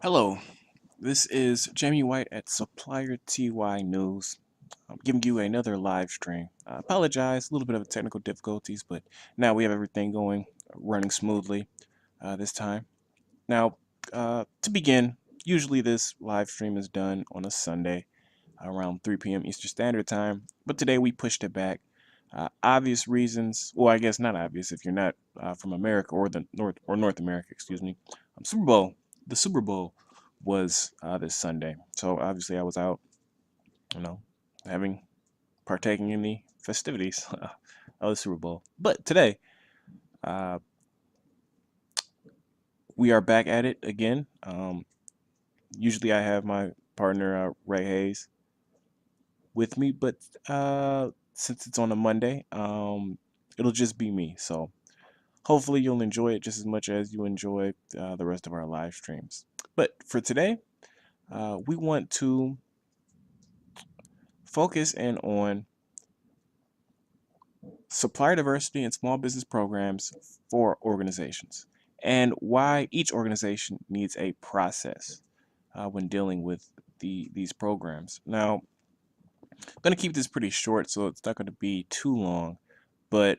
Hello, this is Jaymie White at Supplier TY News. I'm giving you another live stream. I apologize, a little bit of technical difficulties, but now we have everything going, running smoothly this time. Now, to begin, usually this live stream is done on a Sunday around 3 p.m. Eastern Standard Time, but today we pushed it back. Obvious reasons, well, I guess not obvious if you're not from America or the North America, excuse me. Super Bowl, the Super Bowl was this Sunday, so obviously I was out, you know, having partaking in the festivities of the Super Bowl. But today, uh, we are back at it again. Usually I have my partner Ray Hayes with me, but since it's on a Monday, it'll just be me. So hopefully you'll enjoy it just as much as you enjoy the rest of our live streams. But for today, we want to focus in on supplier diversity and small business programs for organizations and why each organization needs a process when dealing with these programs. Now, I'm going to keep this pretty short, so it's not going to be too long, but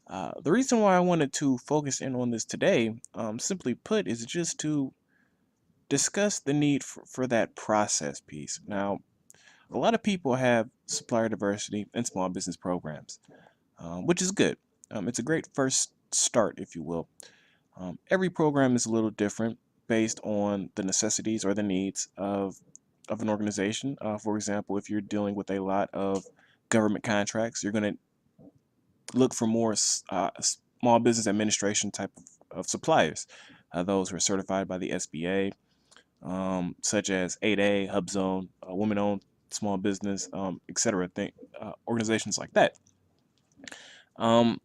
the reason why I wanted to focus in on this today, simply put, is just to discuss the need for that process piece. Now, a lot of people have supplier diversity and small business programs, which is good. It's a great first start, if you will. Every program is a little different based on the necessities or the needs of an organization. For example, if you're dealing with a lot of government contracts, you're going to look for more small business administration type of suppliers, those who are certified by the SBA, such as 8A, HubZone, women-owned small business, etc. Organizations like that. Um,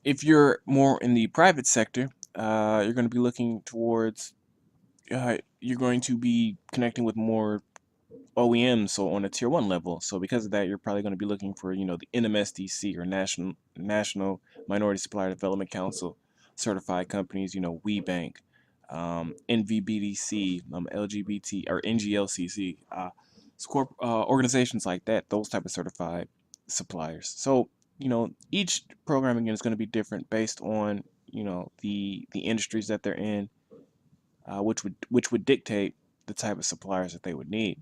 if you're more in the private sector, you're going to be looking towards. You're going to be connecting with more OEMs, so on a tier one level. So because of that, you're probably going to be looking for the NMSDC or National Minority Supplier Development Council certified companies. WeBank, NVBDC, LGBT or NGLCC, organizations like that. Those type of certified suppliers. So each program again is going to be different based on the industries that they're in, which would dictate the type of suppliers that they would need,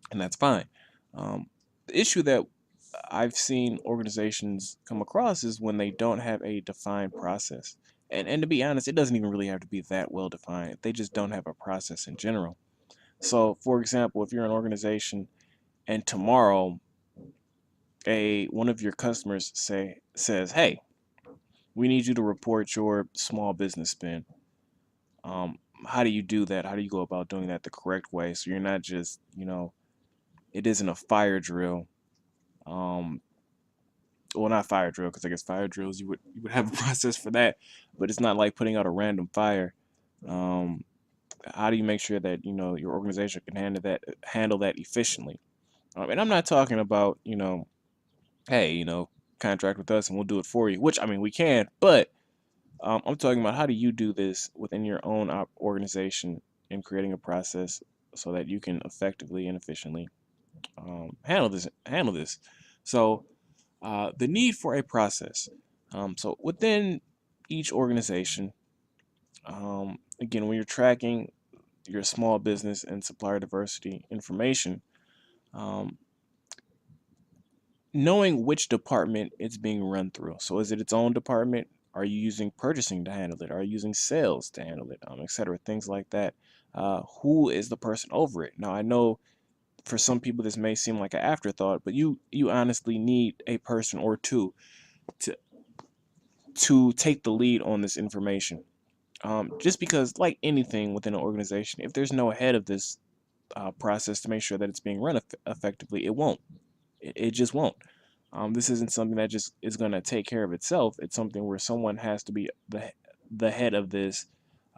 and that's fine. The issue that I've seen organizations come across is when they don't have a defined process. And to be honest, it doesn't even really have to be that well defined. They just don't have a process in general. So, for example, if you're an organization and tomorrow a one of your customers says, "Hey, we need you to report your small business spend." How do you do that? How do you go about doing that the correct way? So you're not just, it isn't a fire drill. Um, well, not fire drill, because I guess fire drills you would have a process for that, but it's not like putting out a random fire. Um, how do you make sure that your organization can handle that efficiently? And I'm not talking about hey, contract with us and we'll do it for you, which I mean we can, but I'm talking about how do you do this within your own organization in creating a process so that you can effectively and efficiently handle this. So the need for a process. So within each organization, again, when you're tracking your small business and supplier diversity information, um, knowing which department it's being run through. So is it its own department? Are you using purchasing to handle it? Are you using sales to handle it? Etc. Things like that. Who is the person over it? Now I know for some people this may seem like an afterthought, but you honestly need a person or two to take the lead on this information. Just because, like anything within an organization, if there's no head of this process to make sure that it's being run effectively, it won't. It just won't. This isn't something that just is going to take care of itself. It's something where someone has to be the head of this,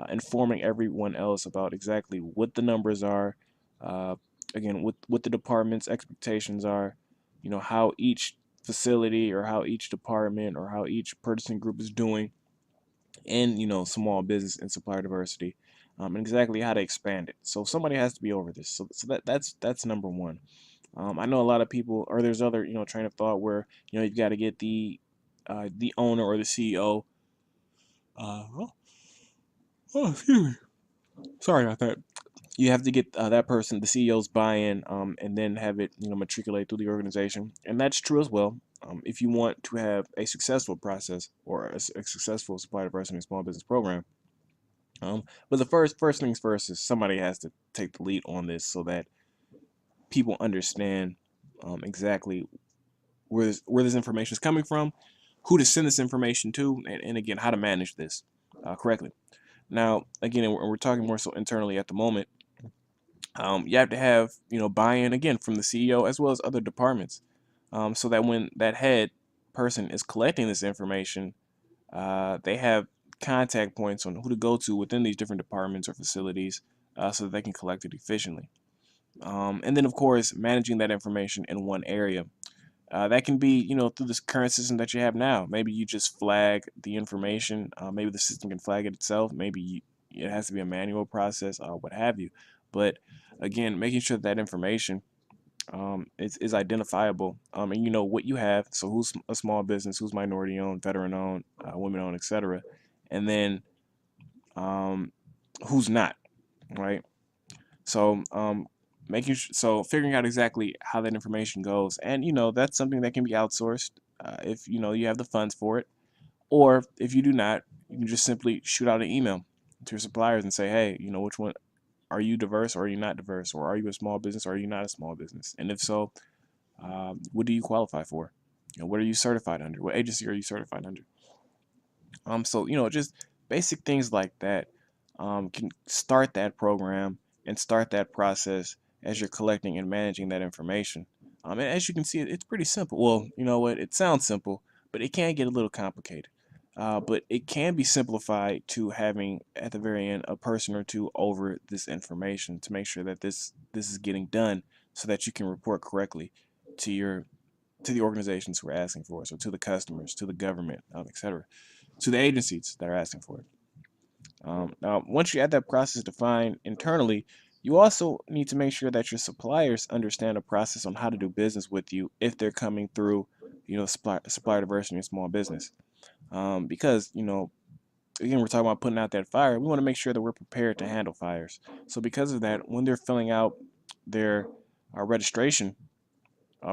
informing everyone else about exactly what the numbers are. Uh, Again, what the department's expectations are. How each facility or how each department or how each purchasing group is doing in small business and supplier diversity. and exactly how to expand it. So somebody has to be over this. So that's number one. I know a lot of people, or there's other train of thought where you've got to get the owner or the CEO. Oh, excuse me. Sorry about that. You have to get that person, the CEO's buy-in, and then have it matriculate through the organization, and that's true as well. If you want to have a successful process or a successful supplier diversity and small business program, but the first things first is somebody has to take the lead on this so that people understand exactly where this information is coming from, who to send this information to, and again how to manage this correctly. Now, again, and we're talking more so internally at the moment. You have to have buy-in again from the CEO as well as other departments, so that when that head person is collecting this information, they have contact points on who to go to within these different departments or facilities, so that they can collect it efficiently. And then, of course, managing that information in one area. That can be, through this current system that you have now. Maybe you just flag the information. Maybe the system can flag it itself. It has to be a manual process, what have you. But again, making sure that information is identifiable, and you know what you have. So who's a small business, who's minority owned, veteran owned, women owned, etc. And then um, who's not, right? So so figuring out exactly how that information goes, and that's something that can be outsourced if you have the funds for it, or if you do not, you can just simply shoot out an email to your suppliers and say, hey, which one are you, diverse or are you not diverse, or are you a small business or are you not a small business, and if so, what do you qualify for? What are you certified under? What agency are you certified under? So just basic things like that can start that program and start that process as you're collecting and managing that information. And as you can see, it's pretty simple. Well, you know what? It sounds simple, but it can get a little complicated. But it can be simplified to having at the very end a person or two over this information to make sure that this is getting done, so that you can report correctly to your to the organizations who are asking for it, so to the customers, to the government, etc., to the agencies that are asking for it. Now, once you have that process defined internally, you also need to make sure that your suppliers understand the process on how to do business with you if they're coming through, supplier diversity in small business. Because, again, we're talking about putting out that fire. We want to make sure that we're prepared to handle fires. So because of that, when they're filling out their registration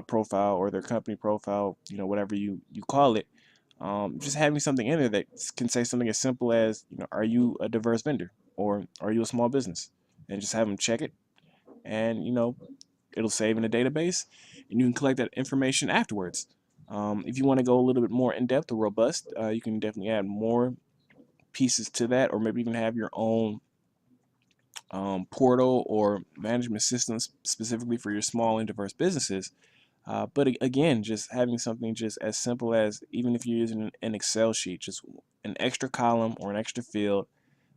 profile or their company profile, whatever you call it, just having something in there that can say something as simple as, are you a diverse vendor or are you a small business? And just have them check it, and it'll save in a database, and you can collect that information afterwards. If you want to go a little bit more in depth or robust, you can definitely add more pieces to that, or maybe even have your own portal or management systems specifically for your small and diverse businesses. But again, just having something just as simple as, even if you're using an Excel sheet, just an extra column or an extra field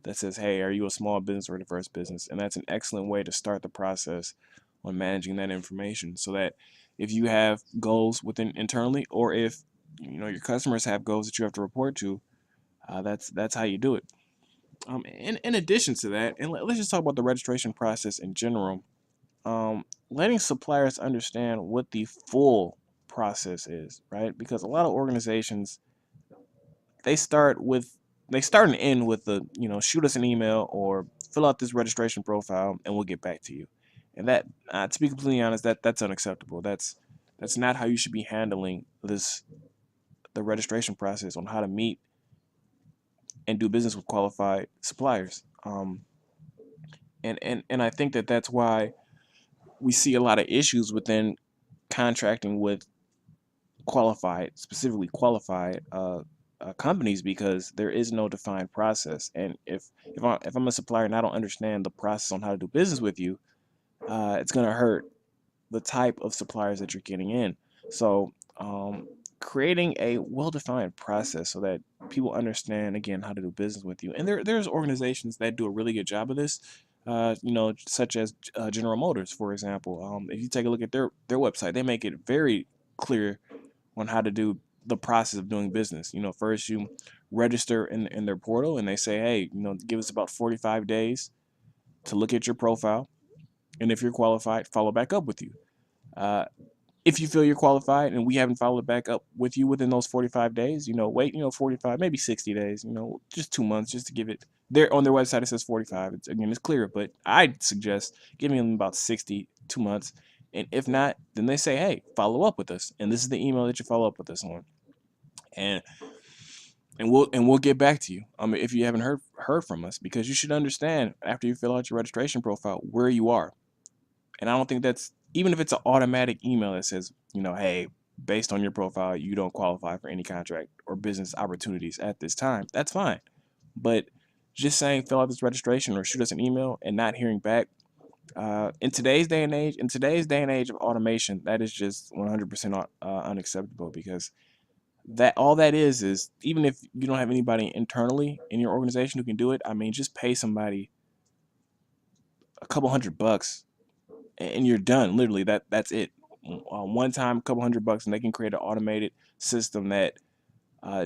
that says, hey, are you a small business or a diverse business? And that's an excellent way to start the process on managing that information, so that if you have goals within internally, or if your customers have goals that you have to report to, that's how you do it. In addition to that, and let's just talk about the registration process in general. Letting suppliers understand what the full process is, right? Because a lot of organizations, they start with they start and end with the shoot us an email or fill out this registration profile and we'll get back to you. And that, to be completely honest, that's unacceptable. That's not how you should be handling the registration process on how to meet and do business with qualified suppliers. And I think that's why we see a lot of issues within contracting with specifically qualified companies, because there is no defined process. And if I'm a supplier and I don't understand the process on how to do business with you, it's gonna hurt the type of suppliers that you're getting in. So creating a well-defined process so that people understand again how to do business with you. And there's organizations that do a really good job of this. Such as General Motors, for example. If you take a look at their website, they make it very clear on how to do the process of doing business. First you register in their portal, and they say, hey, give us about 45 days to look at your profile, and if you're qualified, follow back up with you. Uh, if you feel you're qualified and we haven't followed back up with you within those 45 days, wait, 45, maybe 60 days, just 2 months, just to give it. There on their website it says 45. It's clear, but I'd suggest giving them about 60, 2 months. And if not, then they say, hey, follow up with us, and this is the email that you follow up with us on, and we'll get back to you. If you haven't heard from us, because you should understand after you fill out your registration profile where you are. And I don't think that's, even if it's an automatic email that says, hey, based on your profile, you don't qualify for any contract or business opportunities at this time, that's fine. But just saying fill out this registration or shoot us an email and not hearing back, in today's day and age of automation, that is just 100% unacceptable, because that all that is even if you don't have anybody internally in your organization who can do it, just pay somebody a couple $100 and you're done. Literally, that's it. One time, a couple $100, and they can create an automated system that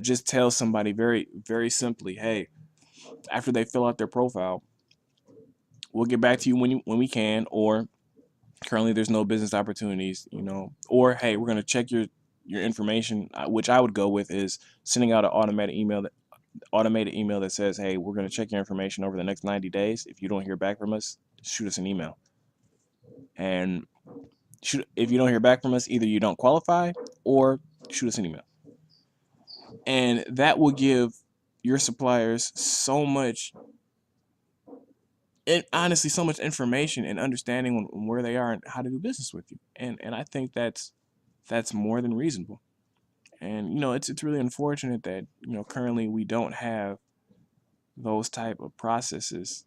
just tells somebody very, very simply, hey, after they fill out their profile, we'll get back to you when we can, or currently there's no business opportunities, or hey, we're gonna check your information. Which I would go with is sending out an automated email that says, hey, we're gonna check your information over the next 90 days. If you don't hear back from us, shoot us an email. And if you don't hear back from us, either you don't qualify or shoot us an email. And that will give your suppliers so much, and honestly, so much information and understanding on where they are and how to do business with you. And I think that's more than reasonable. And it's really unfortunate that currently we don't have those type of processes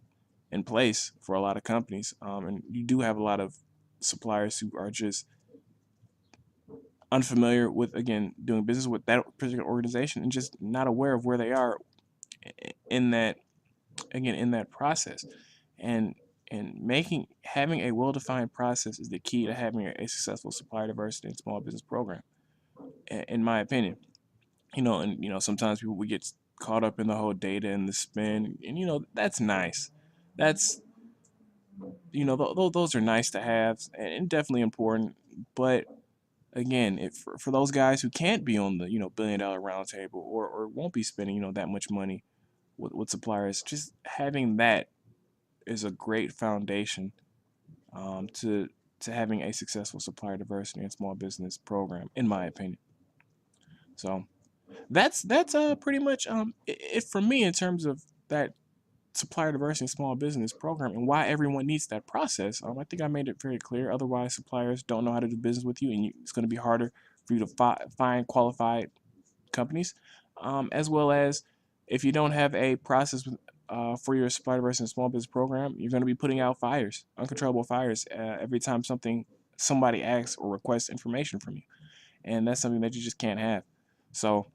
in place for a lot of companies. And you do have a lot of suppliers who are just unfamiliar with, again, doing business with that particular organization and just not aware of where they are in that, again, in that process. And having a well-defined process is the key to having a successful supplier diversity and small business program, in my opinion. And sometimes people, we get caught up in the whole data and the spin, and that's nice. That's those are nice to have and definitely important. But again, for those guys who can't be on the billion-dollar roundtable, or won't be spending that much money with suppliers, just having that is a great foundation, to having a successful supplier diversity and small business program, in my opinion. So that's pretty much it for me in terms of that supplier diversity and small business program and why everyone needs that process. I think I made it very clear. Otherwise, suppliers don't know how to do business with you, and it's going to be harder for you to find qualified companies, as well as if you don't have a process for your supplier diversity and small business program, you're going to be putting out fires, uncontrollable fires, every time somebody asks or requests information from you, and that's something that you just can't have. So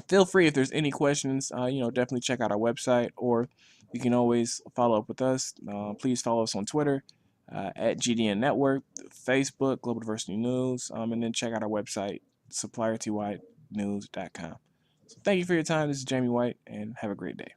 feel free, if there's any questions, definitely check out our website, or you can always follow up with us. Please follow us on Twitter, at GDN Network, Facebook, Global Diversity News, and then check out our website, suppliertynews.com. So thank you for your time. This is Jaymie White, and have a great day.